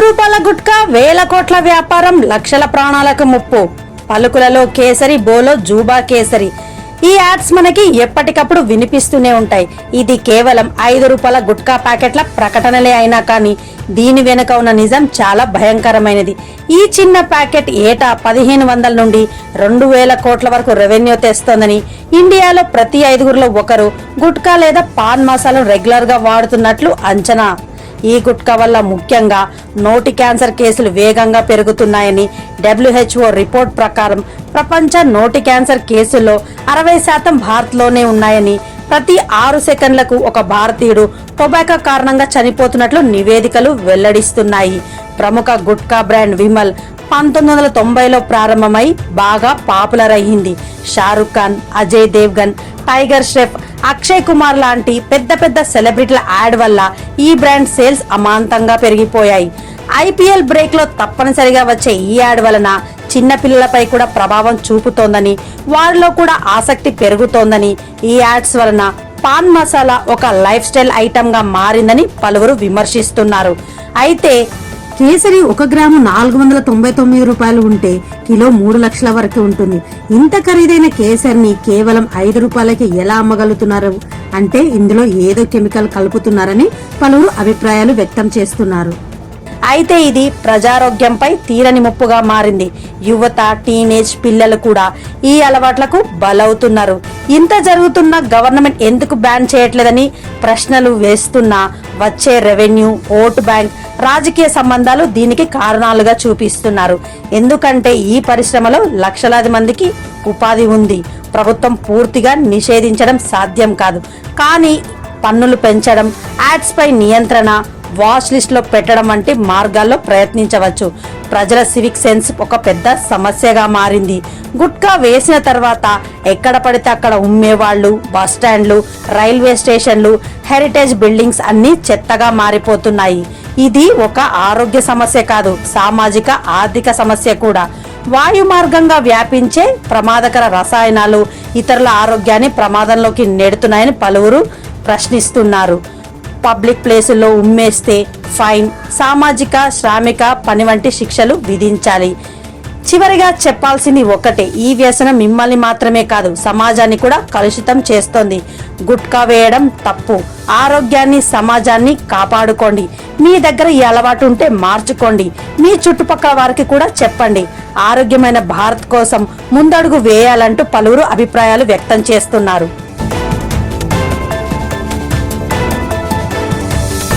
రూపాయల గుట్కా వేల కోట్ల వ్యాపారం, లక్షల ప్రాణాలకు ముప్పు. పలుకులలో కేసరి, బోలో జూబా కేసరి. ఈ యాడ్స్ మనకి ఎప్పటికప్పుడు వినిపిస్తూనే ఉంటాయి. ఇది కేవలం 5 రూపాయల గుట్కా ప్యాకెట్ల ప్రకటనలే అయినా కానీ దీని వెనుక ఉన్న నిజం చాలా భయంకరమైనది. ఈ చిన్న ప్యాకెట్ ఏటా 1500 నుండి 2000 కోట్ల వరకు రెవెన్యూ తెస్తోందని, ఇండియాలో ప్రతి 5గురిలో ఒకరు గుట్కా లేదా పాన్ మసాలాను రెగ్యులర్ గా వాడుతున్నట్లు అంచనా. ఈ గుట్కా వల్ల ముఖ్యంగా నోటి క్యాన్సర్ కేసులు వేగంగా పెరుగుతున్నాయని WHO రిపోర్ట్ ప్రకారం ప్రపంచ నోటి క్యాన్సర్ కేసుల్లో 60% భారత్లోనే ఉన్నాయని, ప్రతి 6 సెకండ్లకు ఒక భారతీయుడు టొబాకో కారణంగా చనిపోతున్నట్లు నివేదికలు వెల్లడిస్తున్నాయి. ప్రముఖ గుట్కా బ్రాండ్ విమల్ 1990లో ప్రారంభమై బాగా పాపులర్ అయ్యింది. షారుఖ్ ఖాన్, అజయ్ దేవ్గన్, టైగర్ ష్రాఫ్, అక్షయ్ కుమార్ లాంటి పెద్ద పెద్ద సెలబ్రిటీల యాడ్ వల్ల ఈ బ్రాండ్ సేల్స్ అమాంతంగా పెరిగిపోయాయి. IPL బ్రేక్ లో తప్పనిసరిగా వచ్చే ఈ యాడ్ వలన చిన్న పిల్లలపై కూడా ప్రభావం చూపుతోందని, వారిలో కూడా ఆసక్తి పెరుగుతోందని, ఈ యాడ్స్ వలన పాన్ మసాలా ఒక లైఫ్ స్టైల్ ఐటమ్ గా మారిందని పలువురు విమర్శిస్తున్నారు. అయితే కేసరి 1 గ్రాము 499 రూపాయలు ఉంటే కిలో 3 లక్షల వరకు ఉంటుంది. ఇంత ఖరీదైన కేసరిని కేవలం 5 రూపాయలకి ఎలా అమ్మగలుగుతున్నారు అంటే ఇందులో ఏదో కెమికల్ కలుపుతున్నారని పలువురు అభిప్రాయాలు వ్యక్తం చేస్తున్నారు. అయితే ఇది ప్రజారోగ్యంపై తీరని ముప్పుగా మారింది. యువత, టీనేజ్ పిల్లలు కూడా ఈ అలవాట్లకు బలవుతున్నారు. ఇంత జరుగుతున్న గవర్నమెంట్ ఎందుకు బ్యాన్ చేయట్లేదని ప్రశ్నలు వేస్తున్నా వచ్చే రెవెన్యూ, ఓటు బ్యాంక్, రాజకీయ సంబంధాలు దీనికి కారణాలుగా చూపిస్తున్నారు. ఎందుకంటే ఈ పరిశ్రమలో లక్షలాది మందికి ఉపాధి ఉంది. ప్రభుత్వం పూర్తిగా నిషేధించడం సాధ్యం కాదు, కానీ పన్నులు పెంచడం, యాడ్స్ పై నియంత్రణ, వాచ్ లిస్ట్ లో పెట్టడం వంటి మార్గాల్లో ప్రయత్నించవచ్చు. ప్రజల సివిక్ సెన్స్ ఒక పెద్ద సమస్యగా మారింది. గుట్కా వేసిన తర్వాత ఎక్కడ పడితే అక్కడ ఉమ్మేవాళ్లు, బస్ స్టాండ్లు, రైల్వే స్టేషన్లు, హెరిటేజ్ బిల్డింగ్స్ అన్ని చెత్తగా మారిపోతున్నాయి. ఇది ఒక ఆరోగ్య సమస్య కాదు, సామాజిక ఆర్థిక సమస్య కూడా. వాయు మార్గంగా వ్యాపించే ప్రమాదకర రసాయనాలు ఇతరుల ఆరోగ్యాన్ని ప్రమాదంలోకి నెడుతున్నాయని పలువురు ప్రశ్నిస్తున్నారు. పబ్లిక్ ప్లేసుల్లో ఉమ్మేస్తే ఫైన్, సామాజిక శ్రామిక పని వంటి శిక్షలు విధించాలి. చివరిగా చెప్పాల్సింది ఒకటే, ఈ వ్యసనం మిమ్మల్ని మాత్రమే కాదు సమాజాన్ని కూడా కలుషితం చేస్తోంది. గుట్కా వేయడం తప్పు. ఆరోగ్యాన్ని, సమాజాన్ని కాపాడుకోండి. మీ దగ్గర ఈ అలవాటు ఉంటే మార్చుకోండి. మీ చుట్టుపక్కల వారికి కూడా చెప్పండి. ఆరోగ్యమైన భారత్ కోసం ముందడుగు వేయాలంటూ పలువురు అభిప్రాయాలు వ్యక్తం చేస్తున్నారు.